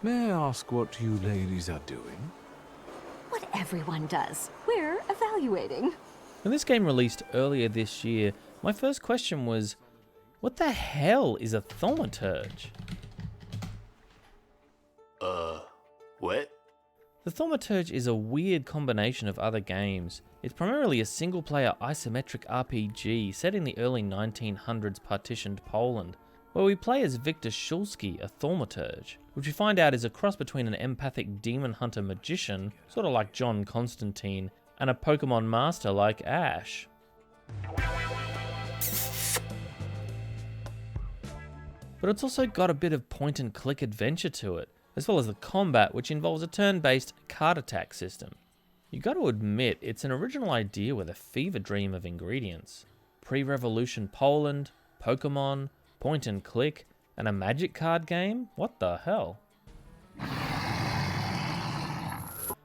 May I ask what you ladies are doing? What everyone does. We're evaluating. When this game released earlier this year, my first question was, what the hell is a thaumaturge? What? The thaumaturge is a weird combination of other games. It's primarily a single-player isometric RPG set in the early 1900s partitioned Poland, where we play as Victor Shulsky, a thaumaturge, which we find out is a cross between an empathic demon hunter magician, sort of like John Constantine, and a Pokemon master like Ash. But it's also got a bit of point-and-click adventure to it, as well as the combat, which involves a turn-based card attack system. You got to admit, it's an original idea with a fever dream of ingredients. Pre-revolution Poland, Pokemon, point-and-click, and a magic card game? What the hell?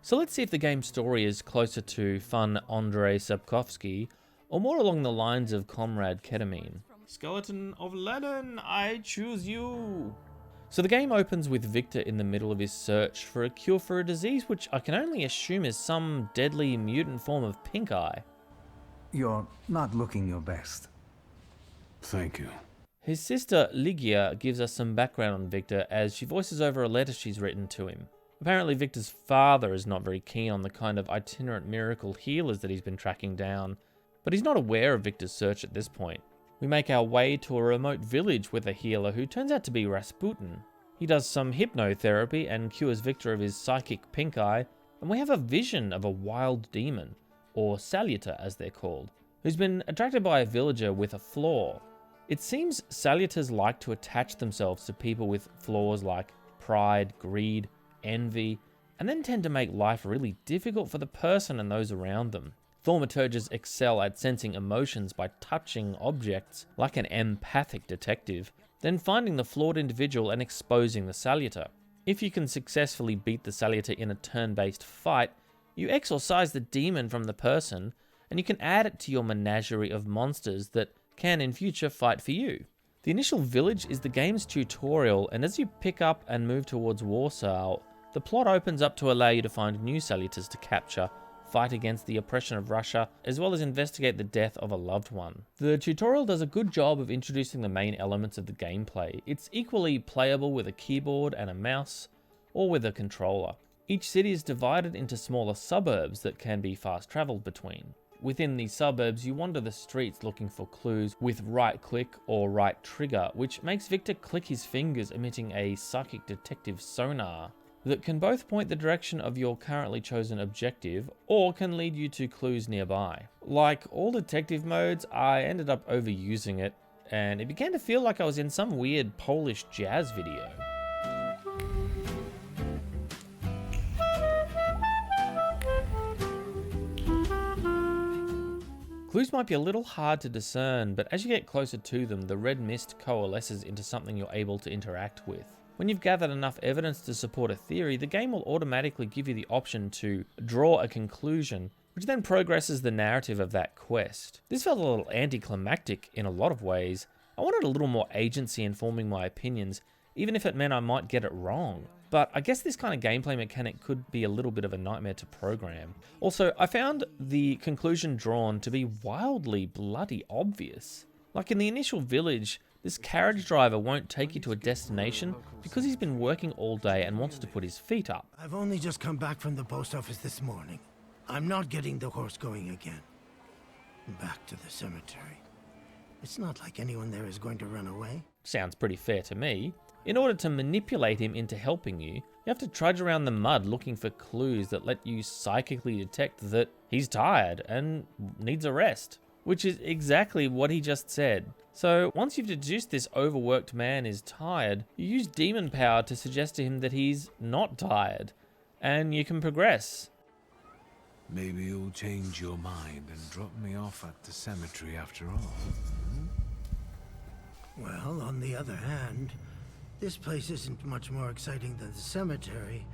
So let's see if the game's story is closer to fun Andrei Sapkowski, or more along the lines of Comrade Ketamine. Skeleton of Lenin, I choose you! So the game opens with Victor in the middle of his search for a cure for a disease which I can only assume is some deadly mutant form of pink eye. You're not looking your best. Thank you. His sister Ligia gives us some background on Victor as she voices over a letter she's written to him. Apparently Victor's father is not very keen on the kind of itinerant miracle healers that he's been tracking down, but he's not aware of Victor's search at this point. We make our way to a remote village with a healer who turns out to be Rasputin. He does some hypnotherapy and cures Victor of his psychic pink eye, and we have a vision of a wild demon, or Saluta as they're called, who's been attracted by a villager with a flaw. It seems Saluters like to attach themselves to people with flaws like pride, greed, envy, and then tend to make life really difficult for the person and those around them. Thaumaturges excel at sensing emotions by touching objects like an empathic detective, then finding the flawed individual and exposing the Saluter. If you can successfully beat the Saluter in a turn-based fight, you exorcise the demon from the person, and you can add it to your menagerie of monsters that can in future fight for you. The initial village is the game's tutorial, and as you pick up and move towards Warsaw, the plot opens up to allow you to find new Saluters to capture, fight against the oppression of Russia, as well as investigate the death of a loved one. The tutorial does a good job of introducing the main elements of the gameplay. It's equally playable with a keyboard and a mouse, or with a controller. Each city is divided into smaller suburbs that can be fast traveled between. Within these suburbs, you wander the streets looking for clues with right click or right trigger, which makes Victor click his fingers, emitting a psychic detective sonar that can both point the direction of your currently chosen objective or can lead you to clues nearby. Like all detective modes, I ended up overusing it, and it began to feel like I was in some weird Polish jazz video. Clues might be a little hard to discern, but as you get closer to them, the red mist coalesces into something you're able to interact with. When you've gathered enough evidence to support a theory, the game will automatically give you the option to draw a conclusion, which then progresses the narrative of that quest. This felt a little anticlimactic in a lot of ways. I wanted a little more agency in forming my opinions, even if it meant I might get it wrong. But I guess this kind of gameplay mechanic could be a little bit of a nightmare to program. Also, I found the conclusion drawn to be wildly bloody obvious. Like in the initial village, this carriage driver won't take you to a destination because he's been working all day and wants to put his feet up. I've only just come back from the post office this morning. I'm not getting the horse going again. Back to the cemetery. It's not like anyone there is going to run away. Sounds pretty fair to me. In order to manipulate him into helping you, you have to trudge around the mud looking for clues that let you psychically detect that he's tired and needs a rest, which is exactly what he just said. So once you've deduced this overworked man is tired, you use demon power to suggest to him that he's not tired, and you can progress. Maybe you'll change your mind and drop me off at the cemetery after all. Well, on the other hand, this place isn't much more exciting than the cemetery.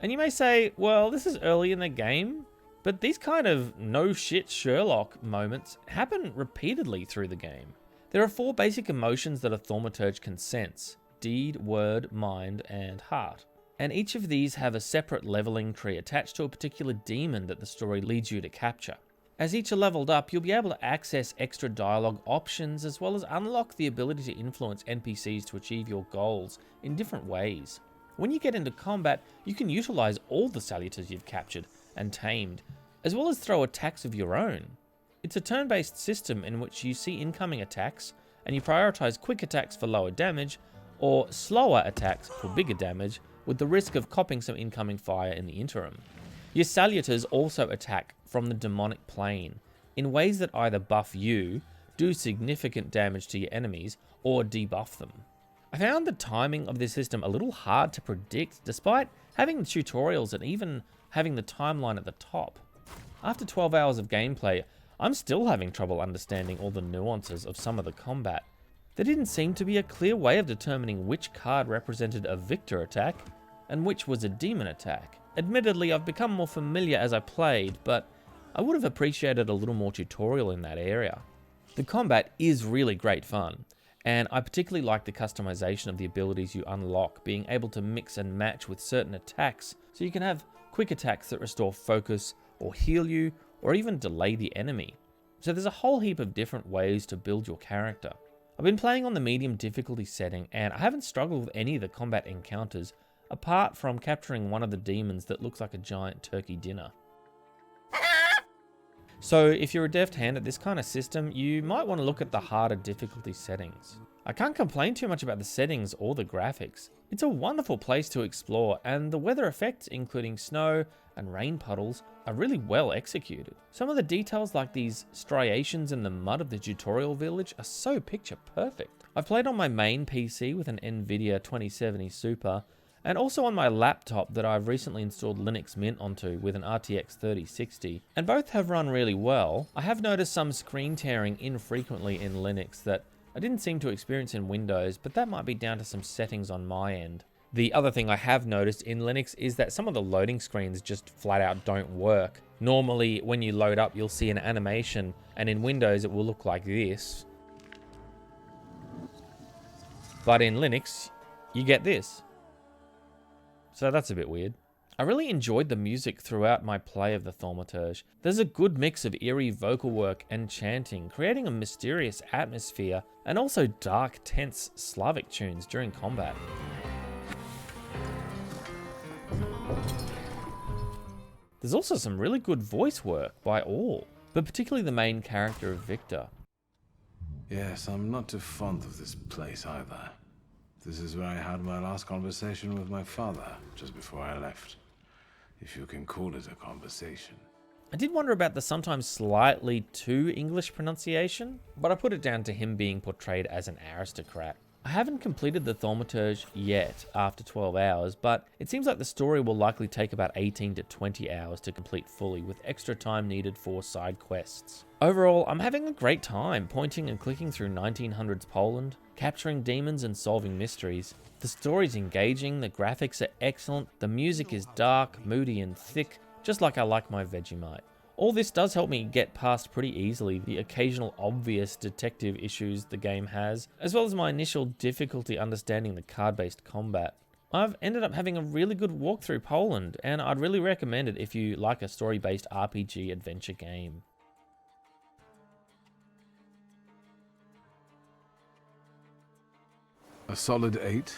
And you may say, well, this is early in the game, but these kind of no shit Sherlock moments happen repeatedly through the game. There are 4 basic emotions that a thaumaturge can sense: deed, word, mind, and heart. and each of these have a separate leveling tree attached to a particular demon that the story leads you to capture. As each are leveled up, you'll be able to access extra dialogue options as well as unlock the ability to influence NPCs to achieve your goals in different ways. When you get into combat, you can utilize all the Salutors you've captured and tamed, as well as throw attacks of your own. It's a turn-based system in which you see incoming attacks, and you prioritize quick attacks for lower damage, or slower attacks for bigger damage, with the risk of copping some incoming fire in the interim. Your Salutors also attack from the demonic plane, in ways that either buff you, do significant damage to your enemies, or debuff them. I found the timing of this system a little hard to predict, despite having the tutorials and even having the timeline at the top. After 12 hours of gameplay, I'm still having trouble understanding all the nuances of some of the combat. There didn't seem to be a clear way of determining which card represented a Victor attack, and which was a demon attack. Admittedly, I've become more familiar as I played, but I would have appreciated a little more tutorial in that area. The combat is really great fun, and I particularly like the customization of the abilities you unlock, being able to mix and match with certain attacks, so you can have quick attacks that restore focus, or heal you, or even delay the enemy. So there's a whole heap of different ways to build your character. I've been playing on the medium difficulty setting, and I haven't struggled with any of the combat encounters, apart from capturing one of the demons that looks like a giant turkey dinner. So if you're a deft hand at this kind of system, you might want to look at the harder difficulty settings. I can't complain too much about the settings or the graphics. It's a wonderful place to explore, and the weather effects, including snow and rain puddles, are really well executed. Some of the details, like these striations in the mud of the tutorial village, are so picture perfect. I've played on my main PC with an Nvidia 2070 Super, and also on my laptop that I've recently installed Linux Mint onto with an RTX 3060, and both have run really well. I have noticed some screen tearing infrequently in Linux that I didn't seem to experience in Windows, but that might be down to some settings on my end. The other thing I have noticed in Linux is that some of the loading screens just flat out don't work. Normally, when you load up, you'll see an animation, and in Windows it will look like this. But in Linux, you get this. So that's a bit weird. I really enjoyed the music throughout my play of the Thaumaturge. There's a good mix of eerie vocal work and chanting, creating a mysterious atmosphere, and also dark, tense Slavic tunes during combat. There's also some really good voice work by all, but particularly the main character of Victor. Yes, I'm not too fond of this place either. This is where I had my last conversation with my father, just before I left. If you can call it a conversation. I did wonder about the sometimes slightly too English pronunciation, but I put it down to him being portrayed as an aristocrat. I haven't completed the Thaumaturge yet after 12 hours, but it seems like the story will likely take about 18 to 20 hours to complete fully, with extra time needed for side quests. Overall, I'm having a great time pointing and clicking through 1900s Poland, capturing demons and solving mysteries. The story's engaging, the graphics are excellent, the music is dark, moody and thick, just like I like my Vegemite. All this does help me get past pretty easily the occasional obvious detective issues the game has, as well as my initial difficulty understanding the card-based combat. I've ended up having a really good walk through Poland, and I'd really recommend it if you like a story-based RPG adventure game. A solid 8.